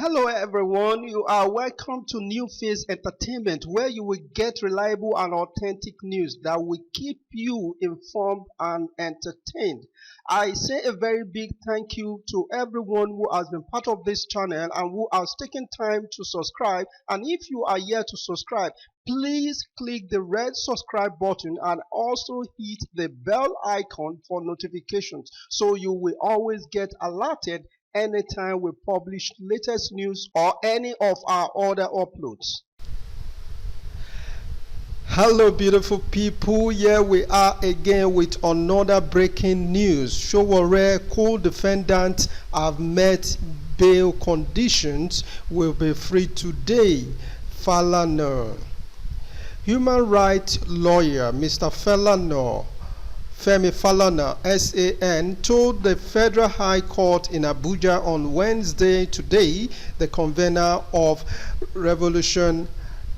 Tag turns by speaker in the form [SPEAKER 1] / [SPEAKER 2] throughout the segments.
[SPEAKER 1] Hello everyone, you are welcome to New Phase Entertainment, where you will get reliable and authentic news that will keep you informed and entertained. I say a very big thank you to everyone who has been part of this channel and who has taken time to subscribe. And if you are yet to subscribe, please click the red subscribe button and also hit the bell icon for notifications so you will always get alerted anytime we publish latest news or any of our other uploads. Hello beautiful people, here we are again with another breaking news. Sowore co-defendants have met bail conditions, will be free today. Falana. Human rights lawyer Mr. Femi Falana, SAN, told the Federal High Court in Abuja on Wednesday today, the convener of Revolution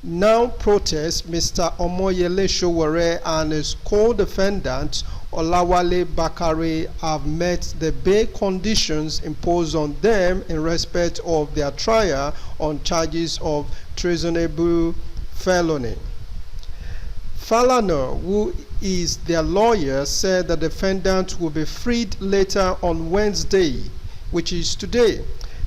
[SPEAKER 1] Now protest, Mr. Omoyele Sowore, and his co-defendant Olawale Bakare have met the bail conditions imposed on them in respect of their trial on charges of treasonable felony. Falana, who is their lawyer, said the defendant will be freed later on Wednesday, which is today.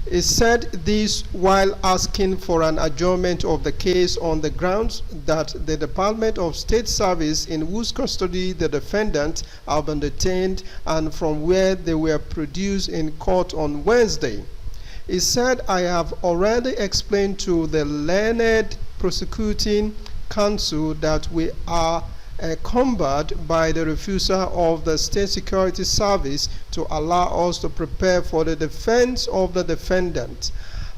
[SPEAKER 1] He said this while asking for an adjournment of the case on the grounds that the Department of State Service, in whose custody the defendants have been detained and from where they were produced in court on Wednesday. He said, "I have already explained to the learned prosecuting counsel that we are encumbered by the refusal of the State Security Service to allow us to prepare for the defense of the defendant.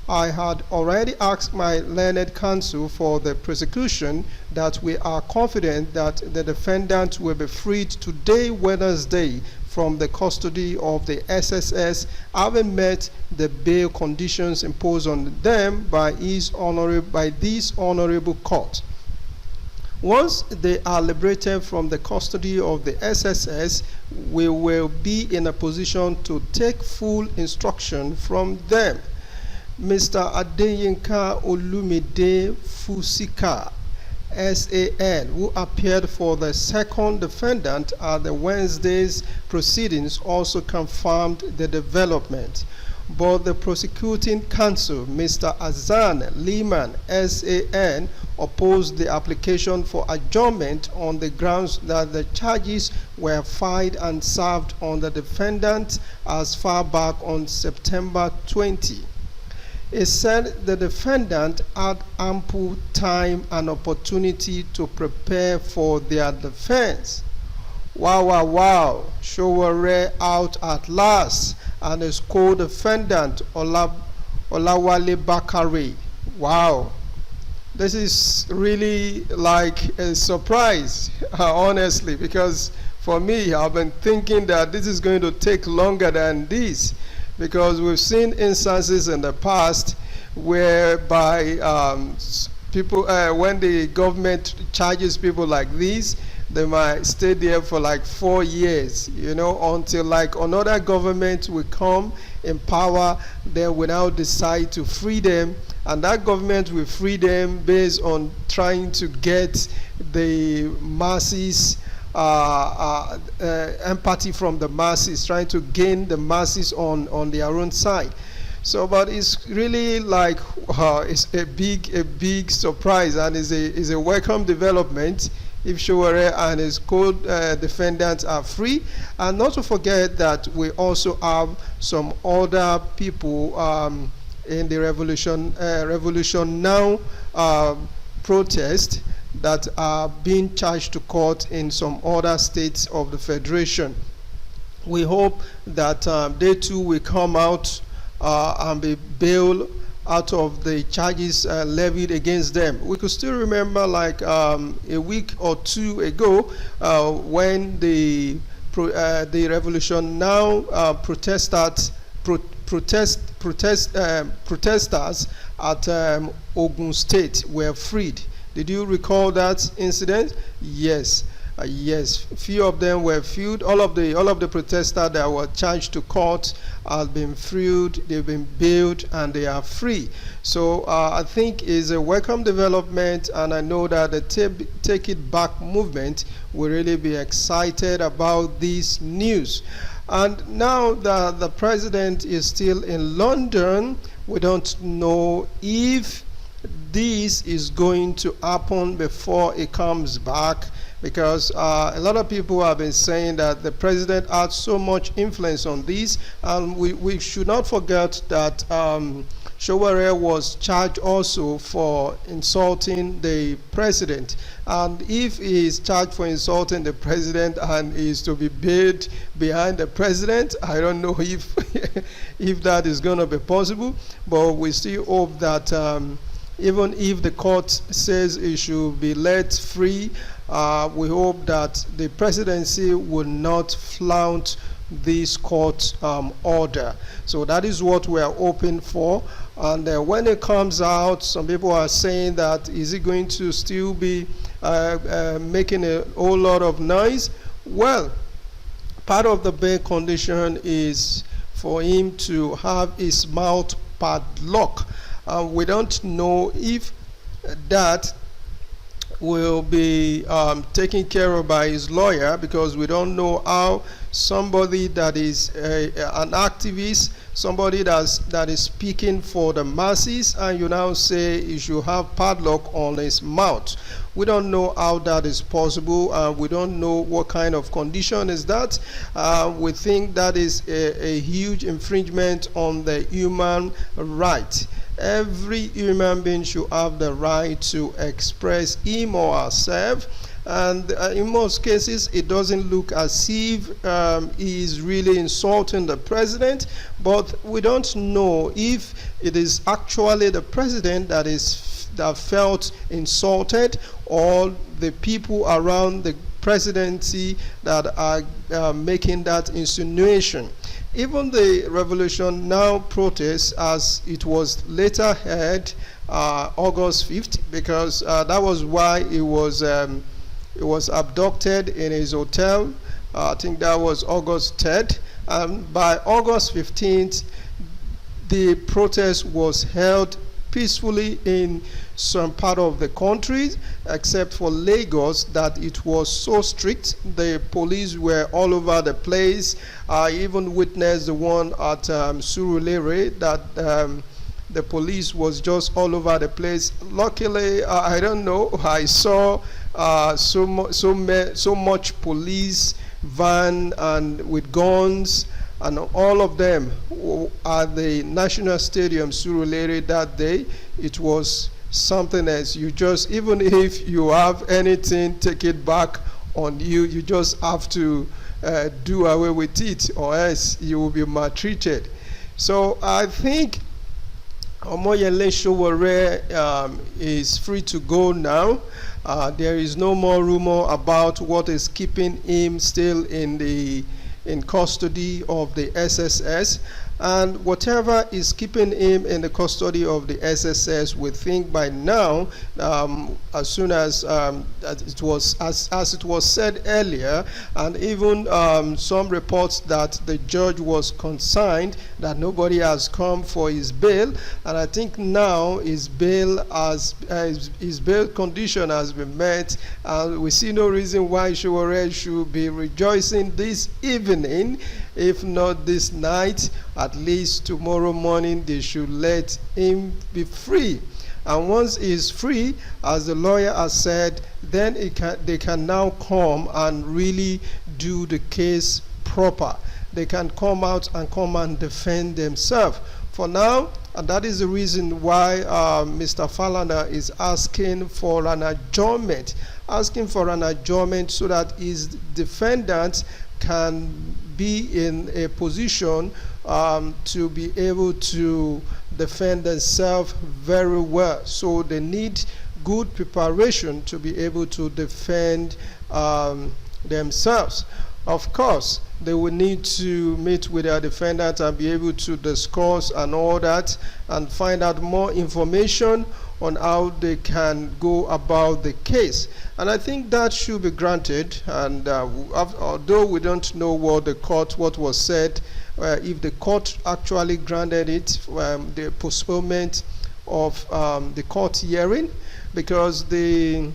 [SPEAKER 1] I had already asked my learned counsel for the prosecution that we are confident that the defendant will be freed today, Wednesday, from the custody of the SSS, having met the bail conditions imposed on them by this honourable court. Once they are liberated from the custody of the SSS, we will be in a position to take full instruction from them." Mr. Adeyinka Olumide Fusika, SAN, who appeared for the second defendant at the Wednesday's proceedings, also confirmed the development. But the prosecuting counsel, Mr. Azan Liman, SAN, opposed the application for adjournment on the grounds that the charges were filed and served on the defendant as far back on September 20. He said the defendant had ample time and opportunity to prepare for their defense. Wow. Sowore out at last, and his co-defendant Olawale Bakare. Wow. This is really like a surprise, honestly, because for me, I've been thinking that this is going to take longer than this, because we've seen instances in the past whereby people, when the government charges people like this, they might stay there for like 4 years, until like another government will come in power, then will now decide to free them, and that government will free them based on trying to get the masses, empathy from the masses, trying to gain the masses on their own side. So, but it's really like it's a big surprise, and is a welcome development if Sowore and his co-defendants are free. And not to forget that we also have some other people in the Revolution Now protest that are being charged to court in some other states of the Federation. We hope that they too will come out and be bailed out of the charges levied against them. We could still remember like a week or two ago when the Revolution Now protesters at Ogun State were freed. Did you recall that incident? Yes. Yes, few of them were freed. All of the protesters that were charged to court have been freed. They've been bailed and they are free. So I think is a welcome development, and I know that the Take It Back movement will really be excited about this news. And now that the president is still in London, we don't know if this is going to happen before he comes back, because a lot of people have been saying that the president had so much influence on this, and we should not forget that Sowore was charged also for insulting the president. And if he is charged for insulting the president and is to be bailed behind the president, I don't know if if that is going to be possible. But we still hope that even if the court says he should be let free, we hope that the presidency will not flout this court order. So that is what we are hoping for. And when it comes out, some people are saying that is it going to still be making a whole lot of noise? Well, part of the bail condition is for him to have his mouth padlocked. We don't know if that will be taken care of by his lawyer, because we don't know how somebody that is an activist, somebody that is speaking for the masses, and you now say he should have padlock on his mouth. We don't know how that is possible. We don't know what kind of condition is that. We think that is a huge infringement on the human right. Every human being should have the right to express him or herself, and in most cases it doesn't look as if he is really insulting the president, but we don't know if it is actually the president that felt insulted, or the people around the presidency that are making that insinuation. Even the Revolution Now protest, as it was later held August 5th, because that was why it was abducted in his hotel. I think that was August 3rd. And by August 15th, the protest was held peacefully in some part of the country, except for Lagos, that it was so strict. The police were all over the place. I even witnessed the one at Sowore, that the police was just all over the place. Luckily, I don't know, I saw so much police van and with guns, and all of them at the National Stadium Sowore that day. It was something else. You just, even if you have anything, take it back on you. You just have to do away with it, or else you will be maltreated. So I think Omoyele Sowore is free to go now. There is no more rumor about what is keeping him still in custody of the SSS, and whatever is keeping him in the custody of the SSS, we think by now, as soon as it was said earlier, and even some reports that the judge was concerned that nobody has come for his bail, and I think now his bail condition has been met, and we see no reason why Sowore should be rejoicing this evening. If not this night, at least tomorrow morning they should let him be free. And once he's free, as the lawyer has said, then they can now come and really do the case proper. They can come out and defend themselves. For now, and that is the reason why Mr. Falana is asking for an adjournment, so that his defendants can be in a position to be able to defend themselves very well. So they need good preparation to be able to defend themselves. Of course, they will need to meet with their defendant and be able to discuss and all that and find out more information on how they can go about the case. And I think that should be granted. And although we don't know what was said, if the court actually granted it, the postponement of the court hearing, because the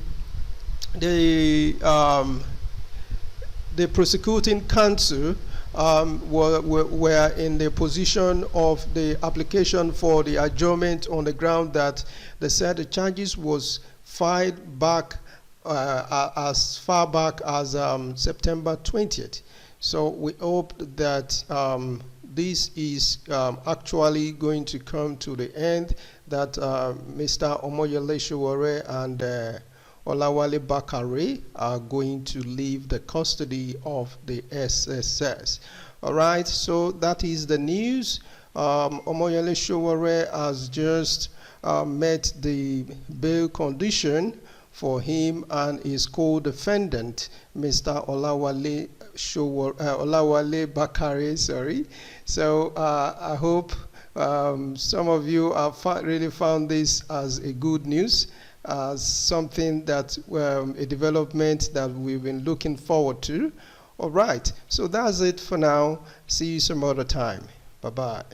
[SPEAKER 1] prosecuting counsel were in the position of the application for the adjournment on the ground that they said the charges was filed back as far back as September 20th. So we hope that this is actually going to come to the end, that Mr. Omoyele Sowore and Olawale Bakare are going to leave the custody of the SSS. All right, so that is the news. Omoyele Sowore has just met the bail condition for him and his co-defendant, Mr. Olawale Bakare. Sorry. So I hope some of you have really found this as a good news, as something that a development that we've been looking forward to. All right, so that's it for now. See you some other time. Bye-bye.